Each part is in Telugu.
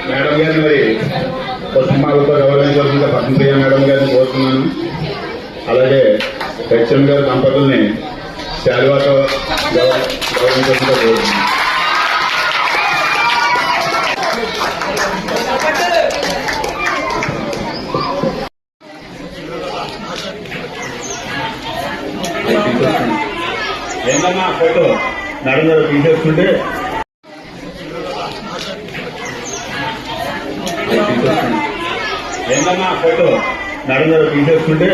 మేడం గారిని మరి పుష్పమాలతో గౌరవించాల్సిందిగా పద్మప్రియ మేడం గారిని కోరుతున్నాను. అలాగే హెచ్ఎం గారి దంపతుల్ని శాలువాతో గౌరవించాల్సిందిగా కోరుతున్నాను. ఏంటన్నా ఫోటో మేడం గారు తీసేసుకుంటే ఏంటన్నా ఫోటో మేడం గారు తీసేసుకుంటే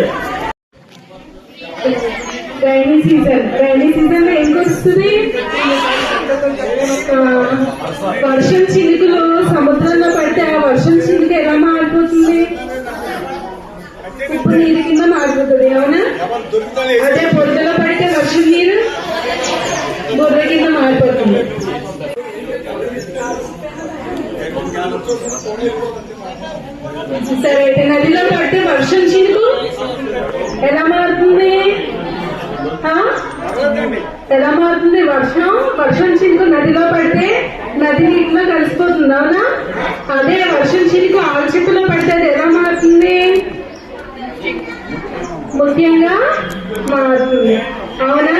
రైనీ సీజన్ లో ఏం వస్తుంది? వర్షం చినుకులు సముద్రంలో పడితే ఆ వర్షం చినుకు ఎలా మారిపోతుంది? ఉప్పు నీరు కింద మారిపోతుంది. అవునా? అదే బురదలో పడితే వర్షం నీరు బురద కింద మారిపోతుంది. సరే, అయితే నదిలో పడితే వర్షం చినుకు ఎలా మారుతుంది? ఎలా మారుతుంది? వర్షం చినుకు నదిలో పడితే నది నీటిలో కలిసిపోతుంది. అవునా? అదే వర్షం చినుకు ఆల్చిప్పులో పడితే అది ఎలా మారుతుంది? ముఖ్యంగా మారుతుంది. అవునా?